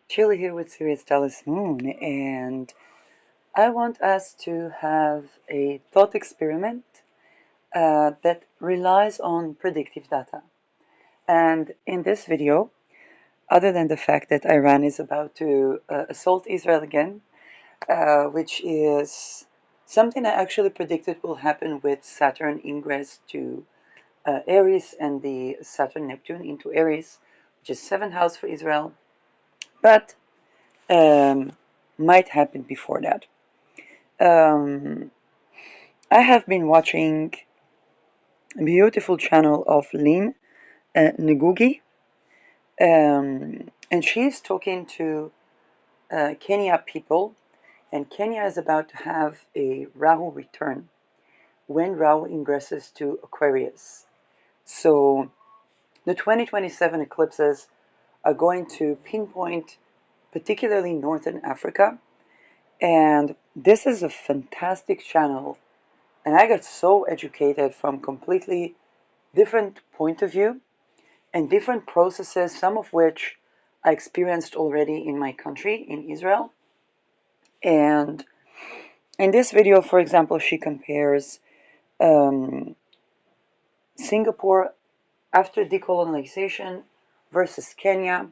Chili here with Sirius Dallas Moon, and I want us to have a thought experiment that relies on predictive data. And in this video, other than the fact that Iran is about to assault Israel again, which is something I actually predicted will happen with Saturn ingress to Aries and the Saturn Neptune into Aries, which is seventh house for Israel, but um, might happen before that. Um, I have been watching a beautiful channel of Lynn Ngugi, and she's talking to Kenya people, and Kenya is about to have a Rahu return when Rahu ingresses to Aquarius. So the 2027 eclipses are going to pinpoint particularly Northern Africa, and this is a fantastic channel. And I got so educated from completely different point of view and different processes, some of which I experienced already in my country, in Israel. And in this video, for example, she compares um, Singapore after decolonization versus Kenya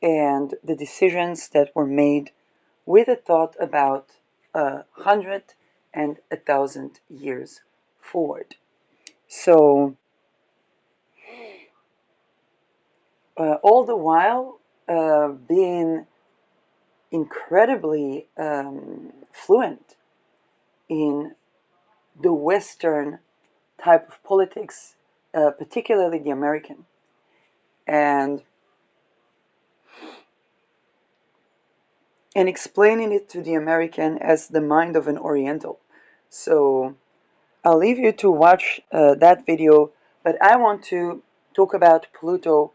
and the decisions that were made with a thought about 100 and 1,000 years forward. So all the while being incredibly fluent in the Western type of politics, particularly the American, and explaining it to the American as the mind of an Oriental. So I'll leave you to watch that video, but I want to talk about Pluto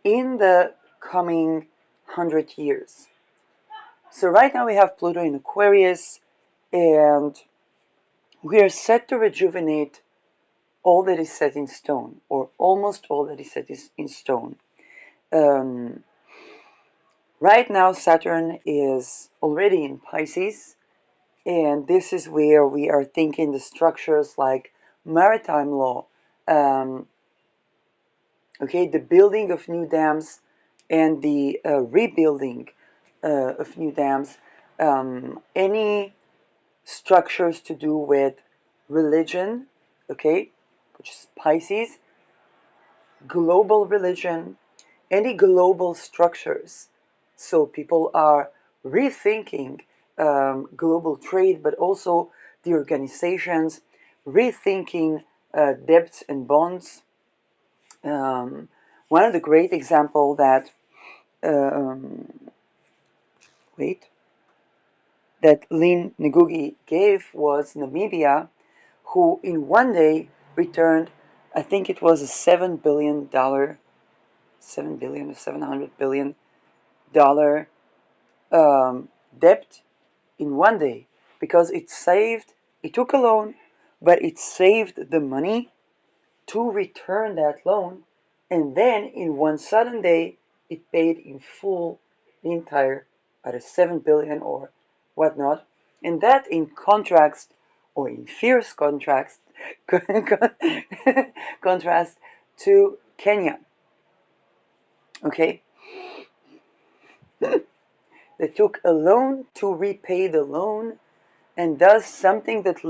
in the coming 100 years. So right now we have Pluto in Aquarius, and we are set to rejuvenate all that is set in stone, or almost all that is set in stone. Um, right now, Saturn is already in Pisces, and this is where we are thinking the structures like maritime law, um, okay, the building of new dams and the rebuilding of new dams, any structures to do with religion, okay, which is Pisces, global religion, any global structures. So people are rethinking global trade, but also the organizations, rethinking debts and bonds. Um, one of the great example that um, wait that Lynn Ngugi gave was Namibia, who in one day returned, I think it was a $7 billion, 7 billion or $700 billion debt in one day, because it took a loan, but it saved the money to return that loan, and then in one sudden day, it paid in full the entire either 7 billion or whatnot, and that in contrast or in fierce contrast contrast to Kenya. Okay, they took a loan to repay the loan and does something that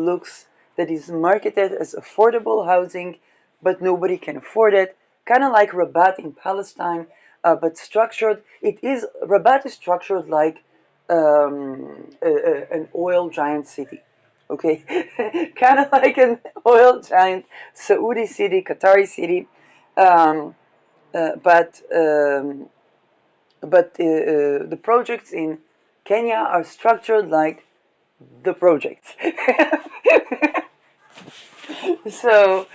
is marketed as affordable housing, but nobody can afford it. Kind of like Rabat in Palestine, but structured. Rabat is structured like an oil giant city. Okay, kind of like an oil giant Saudi city, Qatari city, um, uh, but um, the projects in Kenya are structured like the projects. So,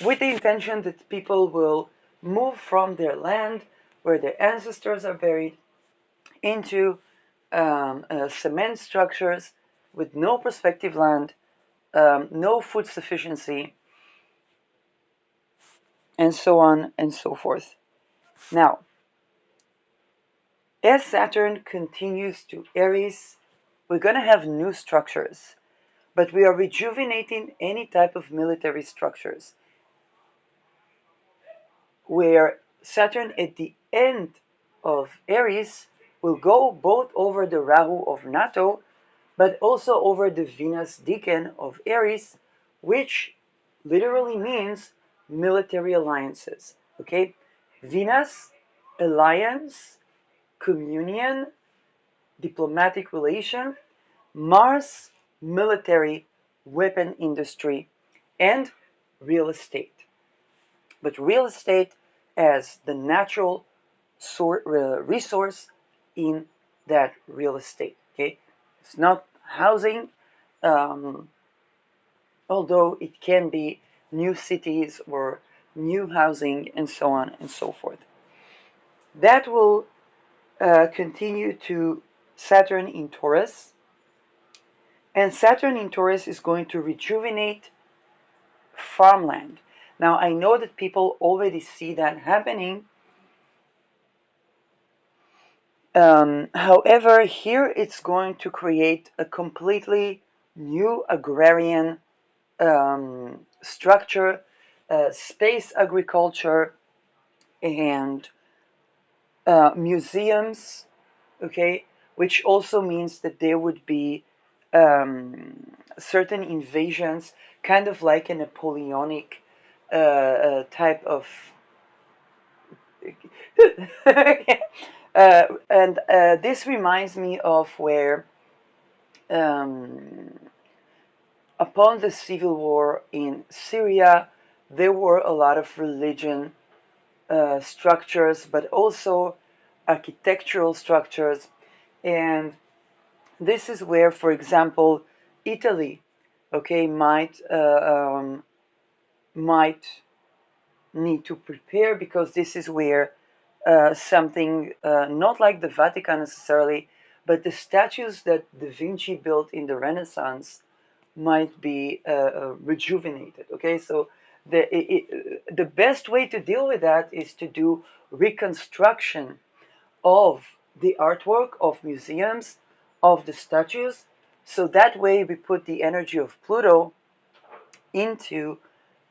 with the intention that people will move from their land where their ancestors are buried into cement structures with no prospective land, no food sufficiency, and so on and so forth. Now, As Saturn continues to Aries, we're going to have new structures, but we are rejuvenating any type of military structures where Saturn at the end of Aries will go both over the Rahu of NATO, but also over the Venus Decan of Aries, which literally means military alliances. Okay? Venus, alliance, communion, diplomatic relation, Mars, military, weapon industry, and real estate. But real estate as the natural resource in that real estate. Okay, it's not housing, um, although it can be new cities or new housing and so on and so forth. That will continue to Saturn in Taurus, and Saturn in Taurus is going to rejuvenate farmland. Now, I know that people already see that happening. However, here it's going to create a completely new agrarian structure, space agriculture, and museums, okay, which also means that there would be certain invasions, kind of like a Napoleonic type of. And this reminds me of where, um, upon the civil war in Syria, there were a lot of religion structures, but also architectural structures. And this is where, for example, Italy, okay, might need to prepare, because this is where something not like the Vatican necessarily, but the statues that Da Vinci built in the Renaissance might be rejuvenated. Okay, so the best way to deal with that is to do reconstruction of the artwork, of museums, of the statues. So that way we put the energy of Pluto into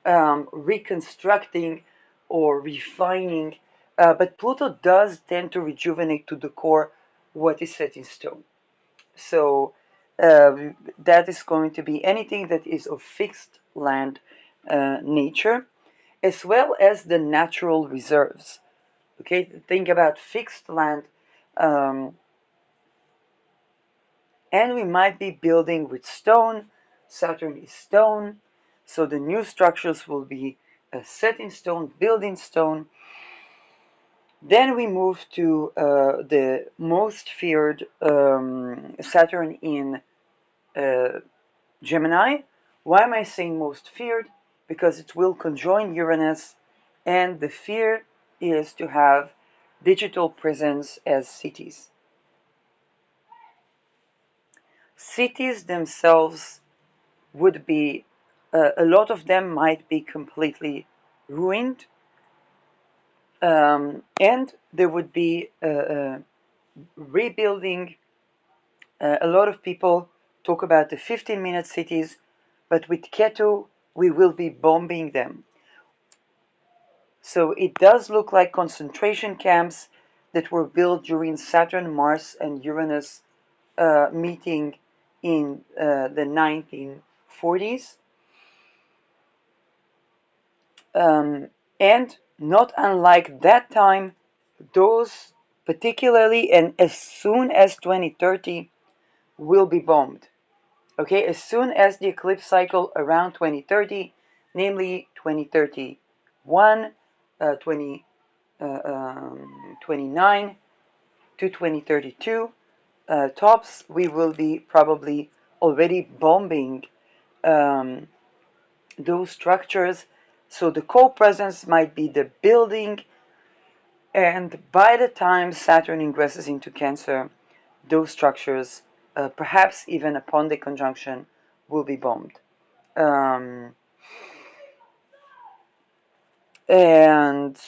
reconstructing or refining. But Pluto does tend to rejuvenate to the core what is set in stone. So that is going to be anything that is of fixed land nature, as well as the natural reserves. Okay, think about fixed land, um, and we might be building with stone. Saturn is stone, so the new structures will be set in stone, built in stone. Then we move to the most feared Saturn in uh, Gemini. Why am I saying most feared? Because it will conjoin Uranus, and the fear is to have digital presence as cities. Cities themselves would be, a lot of them might be completely ruined, and there would be rebuilding. A lot of people talk about the 15-minute cities, but with Ketu, we will be bombing them. So it does look like concentration camps that were built during Saturn, Mars, and Uranus meeting in the 1940s. And not unlike that time, those particularly and as soon as 2030 will be bombed. Okay, as soon as the eclipse cycle around 2030, namely 2031, 2029 to 2032, tops, we will be probably already bombing um, those structures. So the co-presence might be the building, and by the time Saturn ingresses into Cancer, those structures, perhaps even upon the conjunction, will be bombed. Um, and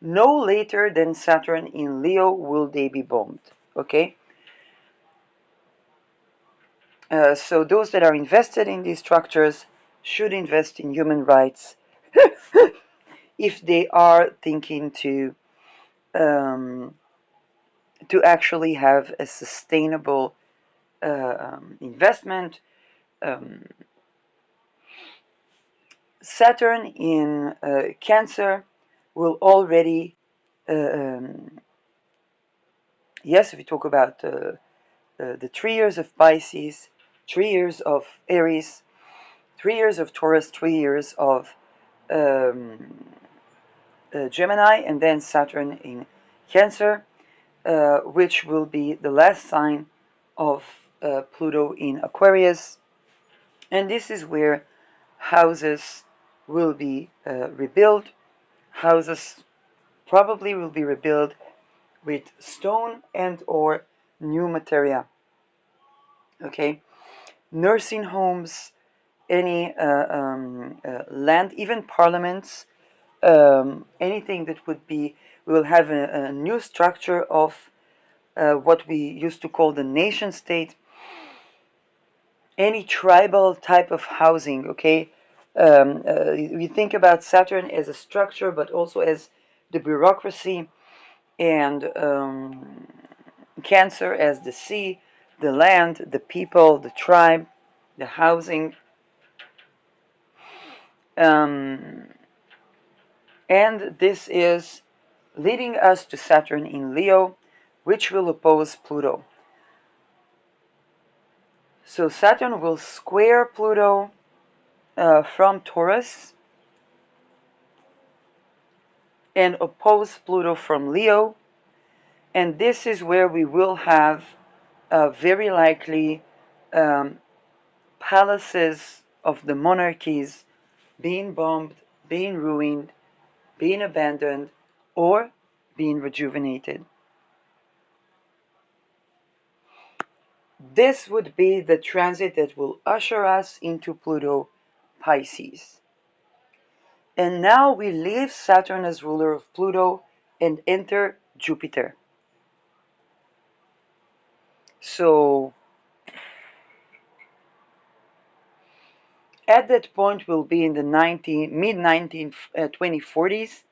No later than Saturn in Leo will they be bombed. Okay? So those that are invested in these structures should invest in human rights if they are thinking um, to actually have a sustainable investment. Um, Saturn in Cancer will already, yes, if we talk about the 3 years of Pisces, 3 years of Aries, 3 years of Taurus, 3 years of um, Gemini, and then Saturn in Cancer, which will be the last sign of Pluto in Aquarius. And this is where houses will be rebuilt. Houses probably will be rebuilt with stone and or new materia. Okay, nursing homes, any land, even parliaments, anything that would be, we will have a new structure of what we used to call the nation state, any tribal type of housing, okay? We think about Saturn as a structure, but also as the bureaucracy, and Cancer as the sea, the land, the people, the tribe, the housing. Um, and this is leading us to Saturn in Leo, which will oppose Pluto. So Saturn will square Pluto from Taurus and oppose Pluto from Leo. And this is where we will have very likely um, palaces of the monarchies being bombed, being ruined, being abandoned, or being rejuvenated. This would be the transit that will usher us into Pluto Pisces. And now we leave Saturn as ruler of Pluto and enter Jupiter. So at that point we'll be in the mid 2040s,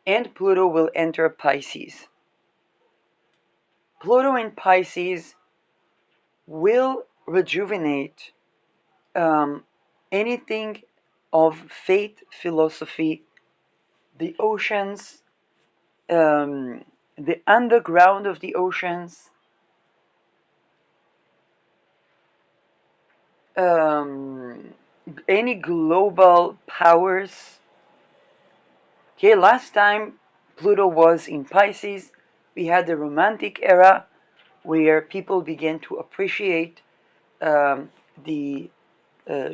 and Pluto will enter Pisces. Pluto in Pisces will rejuvenate anything of faith, philosophy, the oceans, the underground of the oceans, um, any global powers. Okay, last time Pluto was in Pisces, we had the Romantic era where people began to appreciate the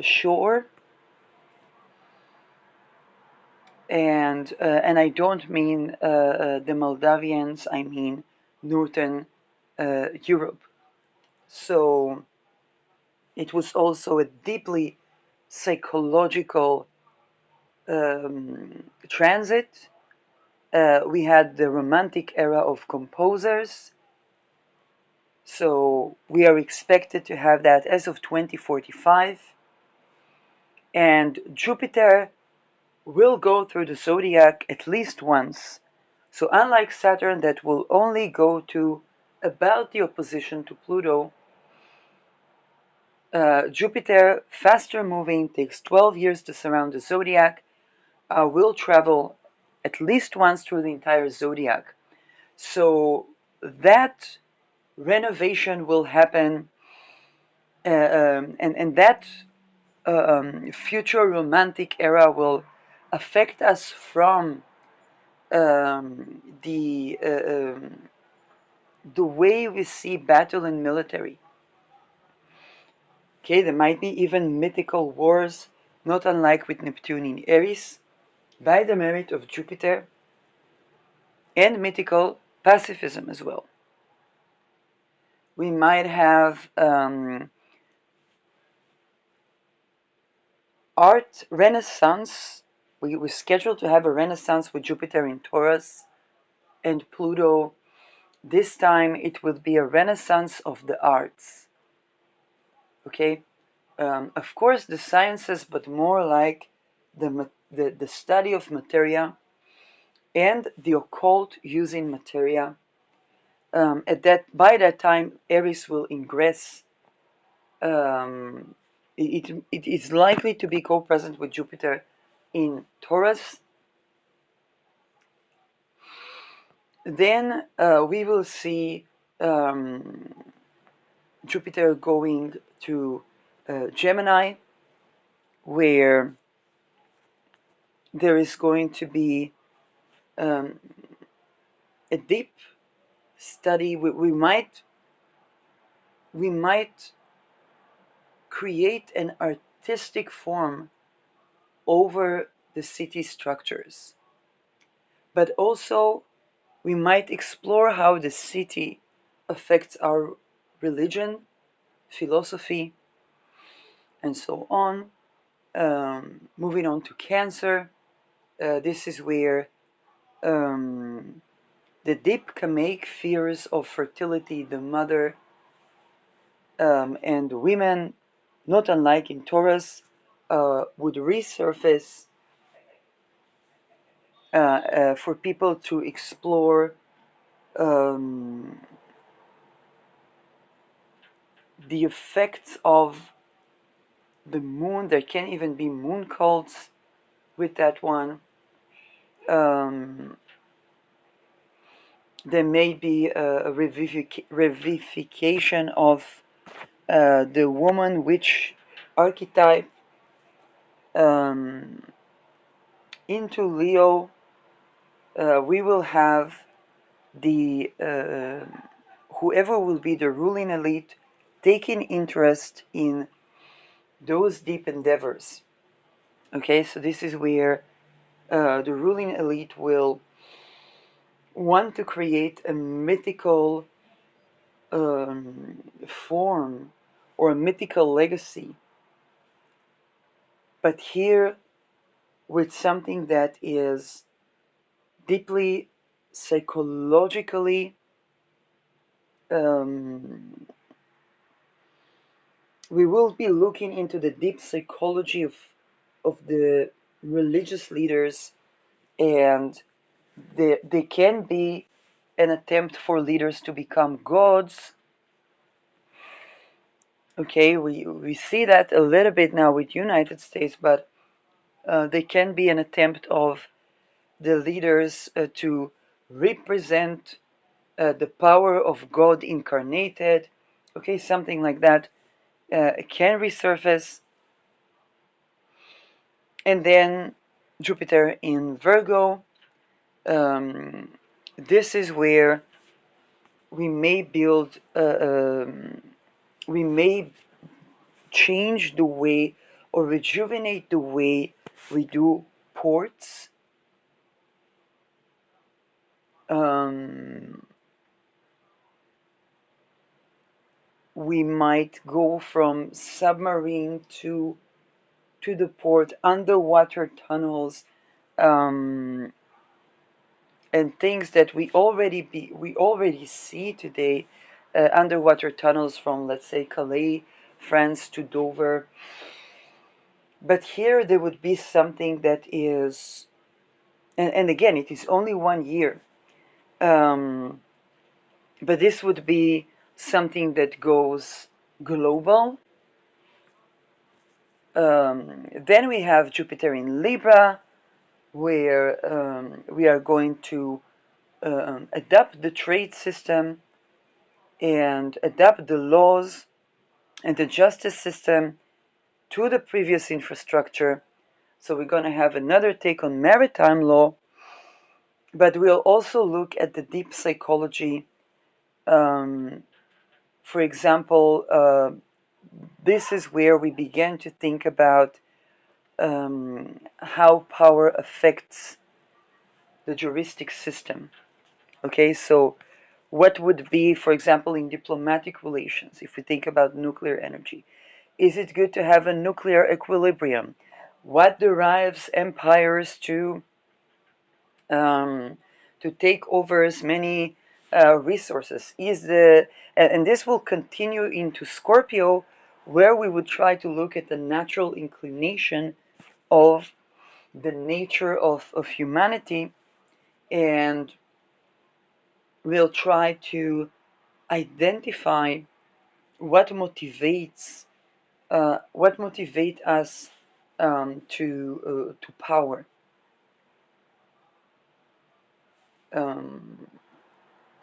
shore, and I don't mean the Moldavians, I mean Northern Europe. So it was also a deeply psychological transit. We had the Romantic era of composers, so we are expected to have that as of 2045. And Jupiter will go through the zodiac at least once. So unlike Saturn that will only go to about the opposition to Pluto, Jupiter, faster moving, takes 12 years to surround the zodiac, will travel at least once through the entire zodiac. So that renovation will happen, and that future romantic era will affect us from the way we see battle and military. Okay, there might be even mythical wars, not unlike with Neptune in Aries, by the merit of Jupiter, and mythical pacifism as well. We might have art renaissance we're scheduled to have a renaissance with Jupiter in Taurus and Pluto. This time it will be a renaissance of the arts. Okay, of course the sciences, but more like the study of materia and the occult using materia. By that time, Aries will ingress. It is likely to be co-present with Jupiter in Taurus. Then we will see Jupiter going to Gemini, where there is going to be um, a deep study. We might create an artistic form over the city structures, but also we might explore how the city affects our religion, philosophy, and so on. Moving on to Cancer, this is where the deep Kamaic fears of fertility, the mother, and women, not unlike in Taurus, would resurface for people to explore um, the effects of the moon. There can even be moon cults with that one. Um, there may be a revivification of the woman witch archetype um, into Leo. We will have the whoever will be the ruling elite taking interest in those deep endeavors. Okay, so this is where the ruling elite will want to create a mythical form or a mythical legacy, but here with something that is deeply psychologically we will be looking into the deep psychology of the religious leaders, and they can be an attempt for leaders to become gods. Okay, we see that a little bit now with United States, but they can be an attempt of the leaders to represent the power of God incarnated. Okay, something like that can resurface. And then Jupiter in Virgo. This is where we may build, we may change the way or rejuvenate the way we do ports. Um, we might go from submarine to the port, underwater tunnels, um, and things that we already see today, underwater tunnels from, let's say, Calais, France to Dover. But here there would be something that is, and again, it is only 1 year, um, but this would be something that goes global. Then we have Jupiter in Libra, where we are going to adapt the trade system and adapt the laws and the justice system to the previous infrastructure. So we're going to have another take on maritime law, but we'll also look at the deep psychology. Um, for example, this is where we began to think about how power affects the juristic system. Okay, so what would be, for example, in diplomatic relations, if we think about nuclear energy? Is it good to have a nuclear equilibrium? what drives empires um, to take over as many resources. And this will continue into Scorpio, where we would try to look at the natural inclination of the nature of humanity, and we'll try to identify what motivates us to power. Um,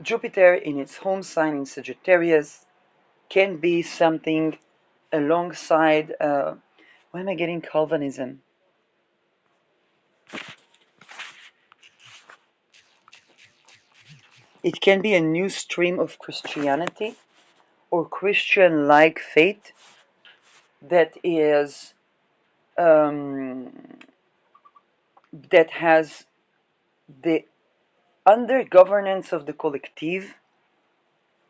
Jupiter in its home sign in Sagittarius can be something alongside. Why am I getting Calvinism? It can be a new stream of Christianity or Christian-like faith that is that has the under governance of the collective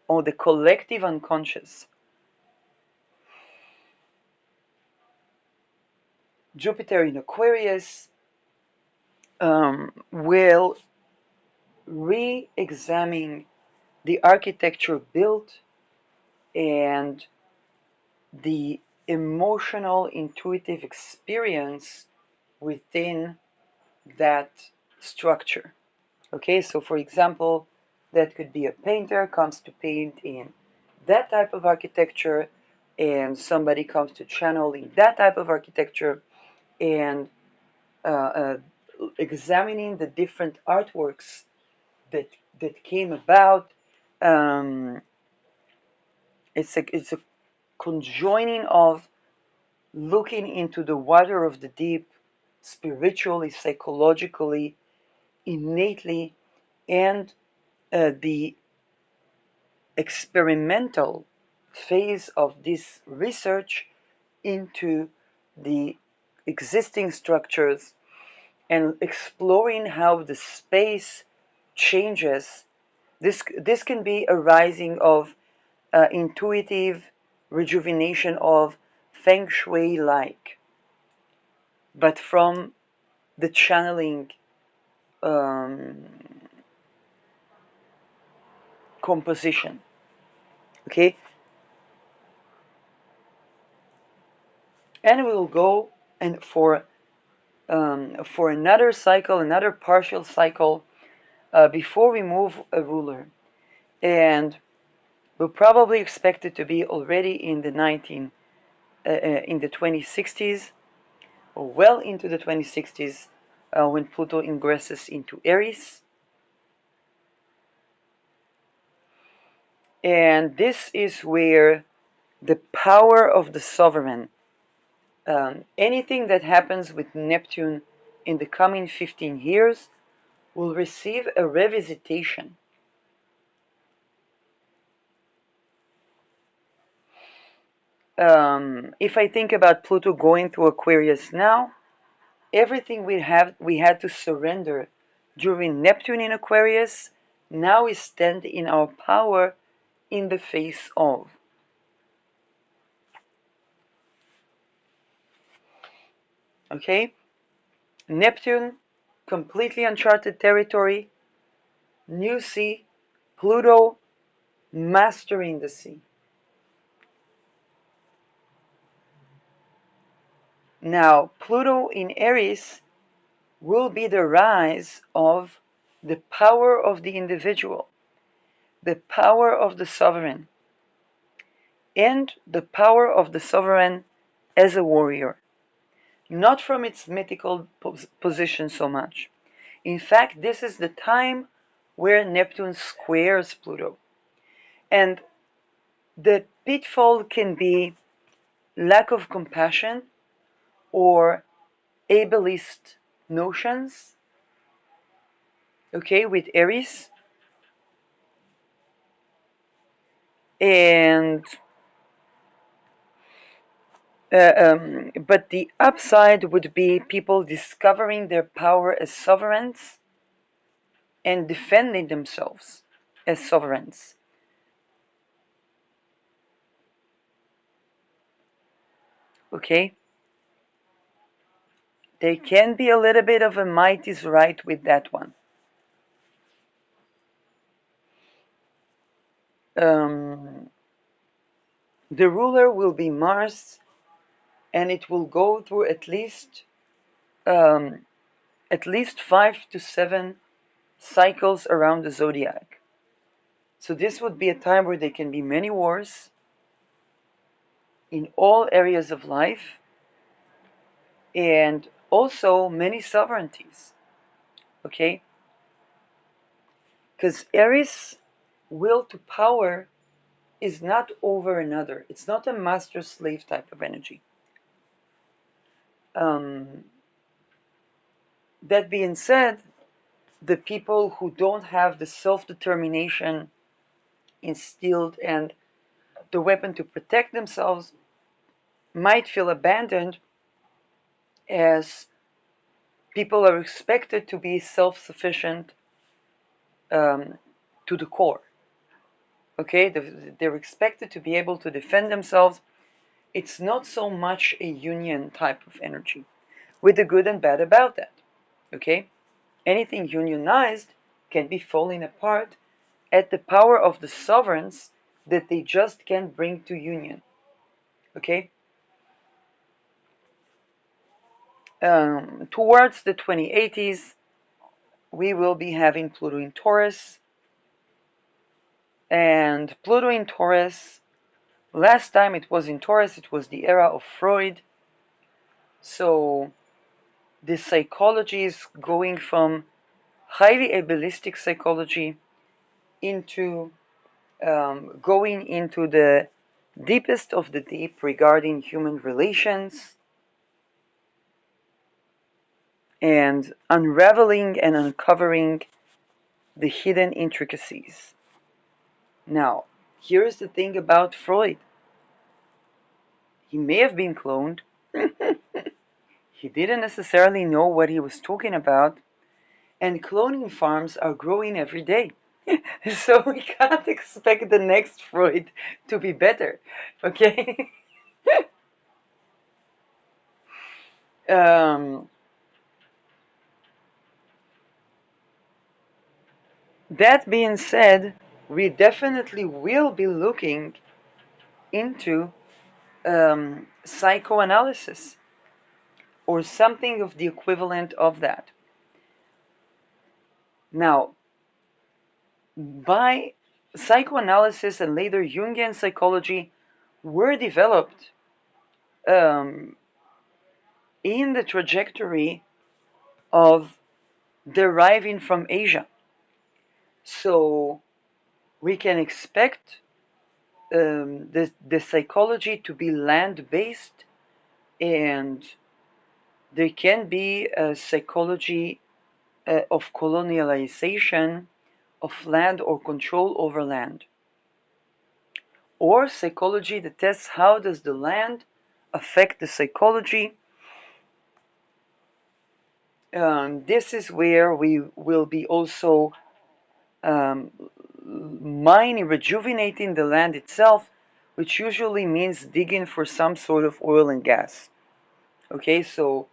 or the collective unconscious. Jupiter in Aquarius will re-examine the architecture built and the emotional intuitive experience within that structure. Okay, so for example, that could be a painter comes to paint in that type of architecture, and somebody comes to channel in that type of architecture, and uh, uh, examining the different artworks that came about. Um, it's a conjoining of looking into the water of the deep, spiritually, psychologically, innately, and the experimental phase of this research into the existing structures and exploring how the space changes. This can be a rising of intuitive rejuvenation of feng shui like, but from the channeling um, composition. Okay, and we'll go and for another cycle, another partial cycle, before we move a ruler, and we'll probably expect it to be already in the 2060s, or well into the 2060s, when Pluto ingresses into Aries. And this is where the power of the sovereign, anything that happens with Neptune in the coming 15 years, will receive a revisitation. If I think about Pluto going through Aquarius now, everything we had to surrender during Neptune in Aquarius now is stand in our power in the face of. Okay? Neptune, completely uncharted territory, new sea, Pluto, mastering the sea. Now, Pluto in Aries will be the rise of the power of the individual, the power of the sovereign, and the power of the sovereign as a warrior, not from its mythical position so much. In fact, this is the time where Neptune squares Pluto. And the pitfall can be lack of compassion or ableist notions, okay, with Aries. And but the upside would be people discovering their power as sovereigns and defending themselves as sovereigns. Okay? There can be a little bit of a might is right with that one. The ruler will be Mars, and it will go through um, at least 5 to 7 cycles around the zodiac. So this would be a time where there can be many wars in all areas of life, and also many sovereignties. Okay? Because Aries' will to power is not over another. It's not a master slave type of energy. Um, that being said, the people who don't have the self determination instilled and the weapon to protect themselves might feel abandoned, as people are expected to be self sufficient um, to the core. Okay, they're expected to be able to defend themselves. It's not so much a union type of energy, with the good and bad about that. Okay, anything unionized can be falling apart at the power of the sovereigns that they just can't bring to union. Okay, towards the 2080s, we will be having Pluto in Taurus, and Pluto in Taurus. Last time it was in Taurus, it was the era of Freud. So the psychology is going from highly ableistic psychology into going into the deepest of the deep regarding human relations and unraveling and uncovering the hidden intricacies. Now, here's the thing about Freud. He may have been cloned. He didn't necessarily know what he was talking about, and cloning farms are growing every day. So we can't expect the next Freud to be better, okay? um, that being said, we definitely will be looking into psychoanalysis or something of the equivalent of that. Now, by psychoanalysis and later Jungian psychology were developed um, in the trajectory of deriving from Asia. So we can expect the psychology to be land-based, and there can be a psychology of colonialization of land or control over land, or psychology that tests how does the land affect the psychology. This is where we will be also um, mining, rejuvenating the land itself, which usually means digging for some sort of oil and gas. Okay, so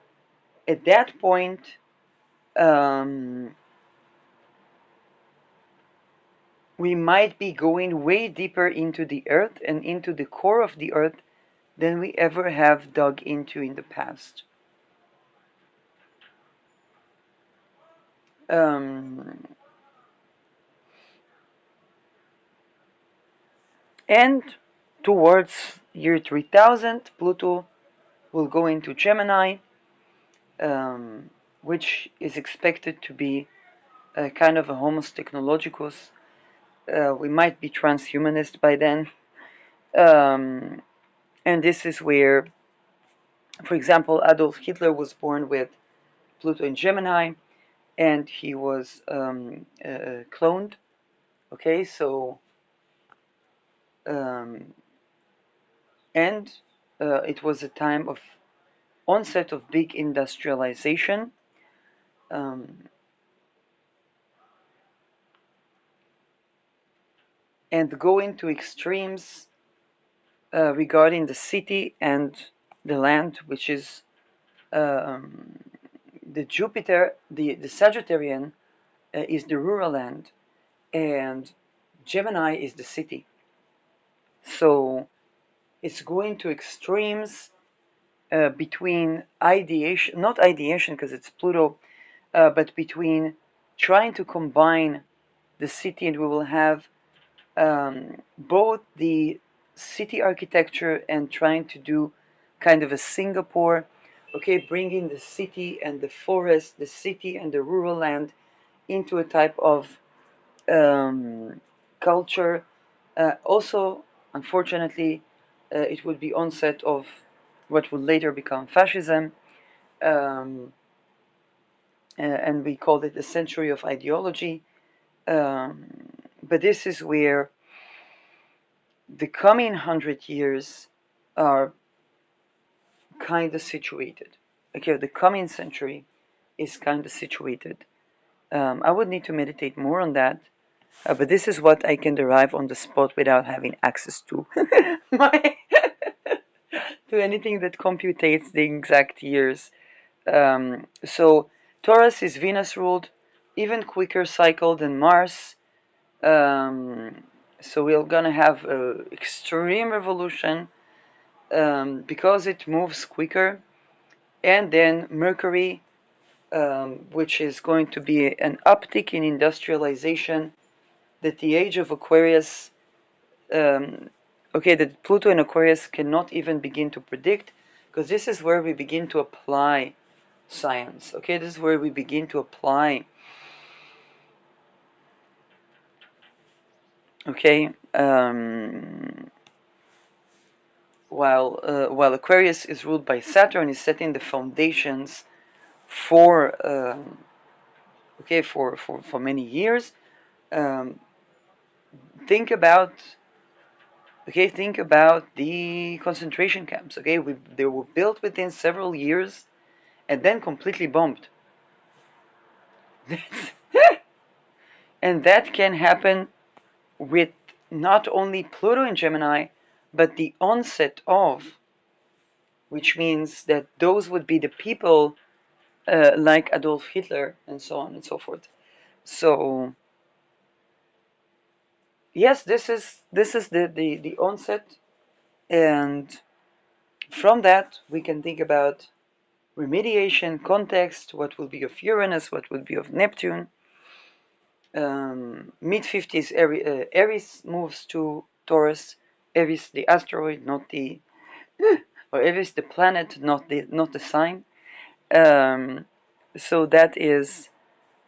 at that point, we might be going way deeper into the earth and into the core of the earth than we ever have dug into in the past. Um, and towards year 3000, Pluto will go into Gemini, which is expected to be a kind of a homos technologicus. We might be transhumanist by then. Um, and this is where, for example, Adolf Hitler was born with Pluto in Gemini, and he was cloned. Okay, so um, and it was a time of onset of big industrialization. Um, and going to extremes regarding the city and the land, which is the Jupiter, the Sagittarian is the rural land, and Gemini is the city. So it's going to extremes between ideation, not ideation because it's Pluto, but between trying to combine the city, and we will have both the city architecture and trying to do kind of a Singapore, okay, bringing the city and the forest, the city and the rural land into a type of culture. Also, unfortunately, it would be onset of what would later become fascism, um, and we called it the century of ideology. But this is where the coming 100 years are kind of situated. Okay, the coming century is kind of situated. I would need to meditate more on that, but this is what I can derive on the spot without having access to my to anything that computates the exact years. So Taurus is Venus ruled, even quicker cycle than Mars. Um, so we're gonna have a extreme revolution because it moves quicker, and then Mercury, which is going to be an uptick in industrialization. That the age of Aquarius, um, okay, that Pluto in Aquarius cannot even begin to predict, because this is where we begin to apply science. Okay, this is where we begin to apply. Okay, while Aquarius is ruled by Saturn, is setting the foundations for okay for many years. Um, think about think about the concentration camps. Okay, they were built within several years and then completely bombed. And that can happen with not only Pluto in Gemini, but the onset of, which means that those would be the people like Adolf Hitler and so on and so forth. So yes, this is the onset, and from that we can think about remediation, context, what will be of Uranus, what will be of Neptune. Mid 50s, Aries moves to Taurus. Aries, the asteroid, not the or Aries, the planet, not the sign. So that is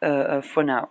for now.